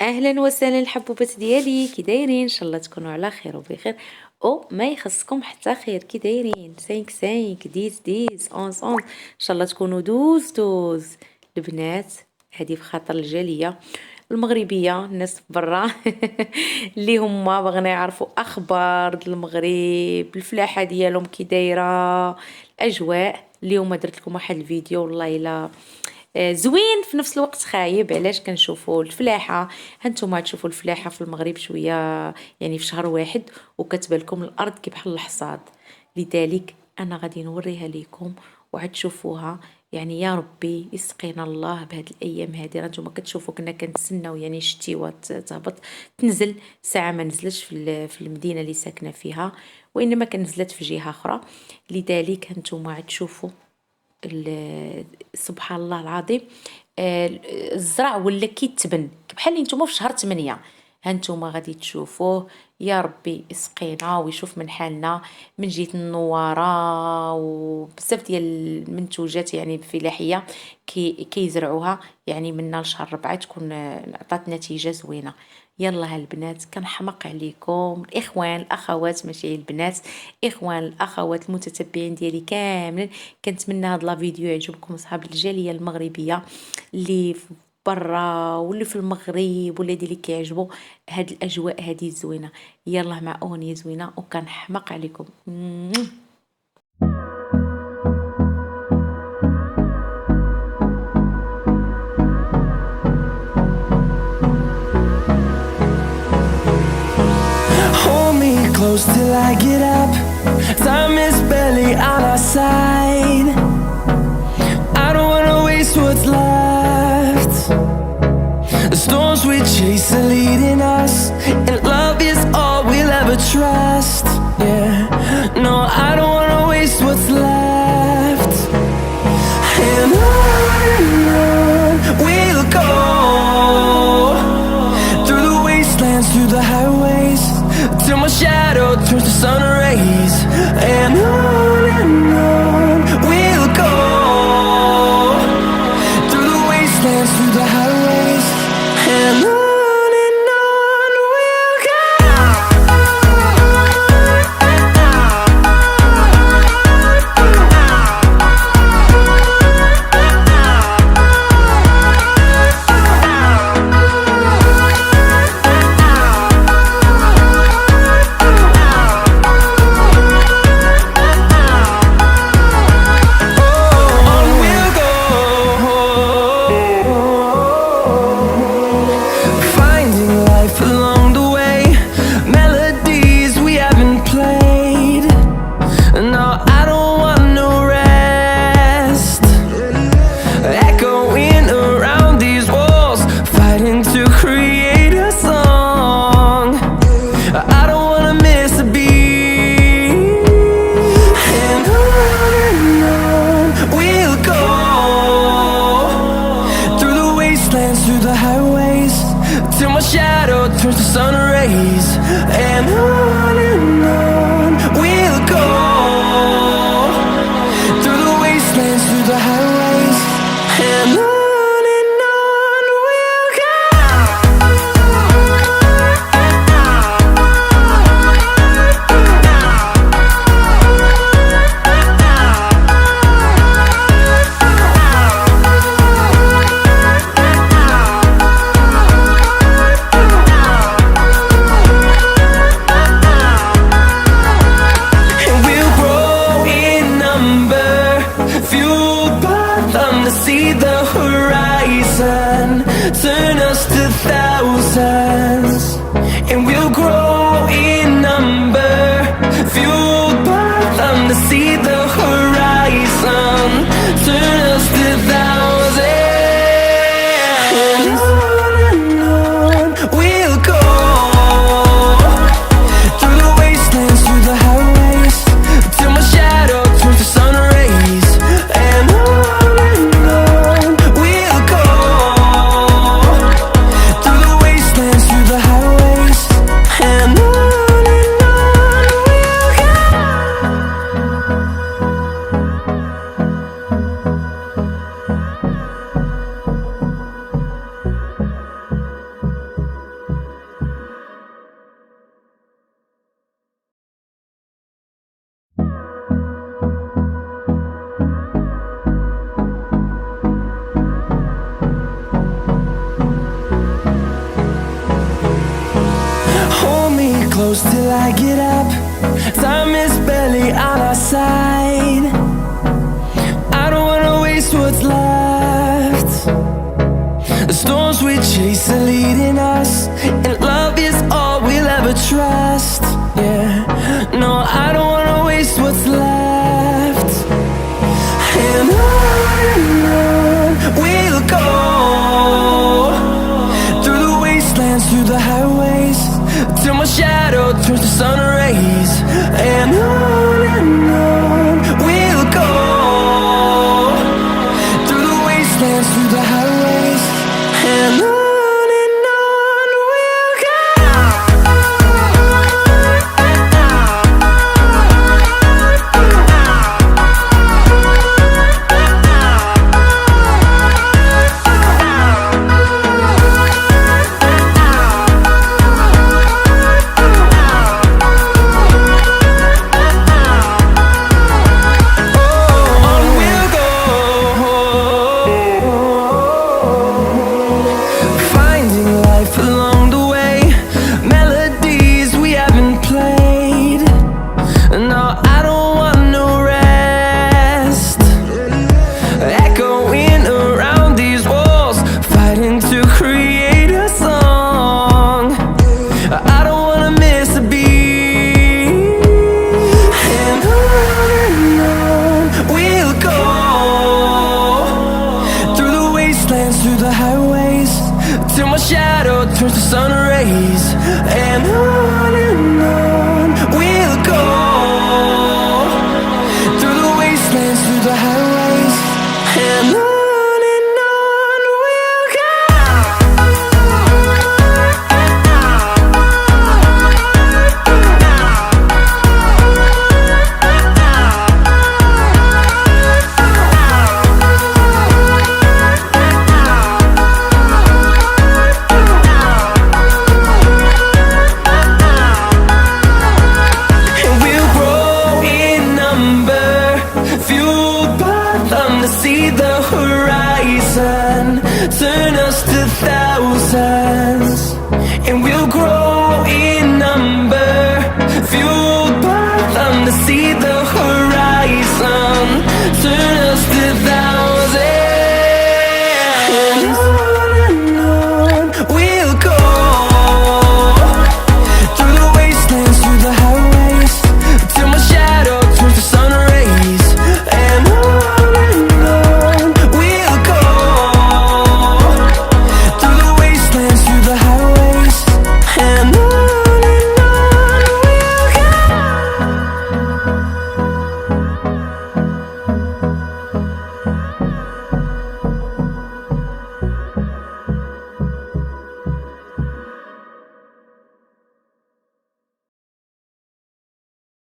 اهلا وسهلا الحبوبات ديالي، كي دايرين؟ ان شاء الله تكونوا على خير وبخير او ما يخصكم حتى خير. كي دايرين؟ 5 10 11 ان شاء الله تكونوا دوز البنات. هذه بخاطر الجاليه المغربيه، الناس برا اللي هما بغنا يعرفوا اخبار المغرب، الفلاحه ديالهم كي دايره، الاجواء. اليوم درت لكم واحد الفيديو والله الا زوين في نفس الوقت خايب. علاش؟ كنشوفوا الفلاحه، هانتوما تشوفوا الفلاحه في المغرب شويه يعني في شهر واحد وكتبان لكم الارض كي بحال الحصاد. لذلك انا غادي نوريها لكم وعتشوفوها. يعني يا ربي يسقينا الله بهاد الايام هذه. هانتوما كتشوفوا كنا كنتسناو يعني الشتيوه تهبط تنزل. ساعه ما نزلش في المدينه اللي ساكنه فيها، وانما كنزلت في جهه اخرى. لذلك هانتوما عتشوفوا سبحان الله العظيم. الزرع ولا كيتبن بحال اللي نتوما في شهر 8. هانتوما غادي تشوفوه. يا ربي يسقينا ويشوف من حالنا من جهه النواره وبزاف ديال المنتوجات يعني الفلاحيه كيزرعوها. يعني من شهر 4 تكون عطات نتيجه زوينه. يلا هالبنات كنحمق عليكم الاخوان الاخوات، ماشي البنات، اخوان الاخوات المتتبعين ديالي كاملين. كنتمنى هاد لا فيديو يعجبكم اصحاب الجاليه المغربيه اللي في برا واللي في المغرب ولا اللي كيعجبوا هاد الاجواء هذه الزوينه. يلا مع اغنيه زوينه وكنحمق عليكم. Close till I get up. Time is barely on our side. I don't wanna waste what's left. The storms we chase are leading us, and love is all we'll ever trust. Yeah, no, I don't wanna waste what's left. And on we'll go, through the wastelands, through the highways, till my shadow turns to sun rays. And on we'll go, through the wastelands, through the highways. And on we'll go. Through the highways, till my shadow turns to sun rays. And on we'll go, through the wastelands, through the highways. And on we'll go. See the horizon, turn us to thousands, and we'll grow in number, fueled by them to see the horizon, turn us to thousands. And on we'll go, through the wastelands, through the highways, till my shadow turns to sun rays. And we'll go, through the wastelands, till I get up. Time is barely on our side. I don't wanna waste what's left. The storms we chase are leading us, and love is all we'll ever trust. Yeah, no, I don't wanna waste what's left. And on we'll go, through the wastelands, through the highways, till my shadow turns to sun rays. And on we'll go, through the wastelands, through the highways, and on we'll go. Through the highways, till my shadow turns to sun rays. And on we'll go, through the wastelands, through the highways, and on we'll go. See the horizon turn us to thousands, and we'll grow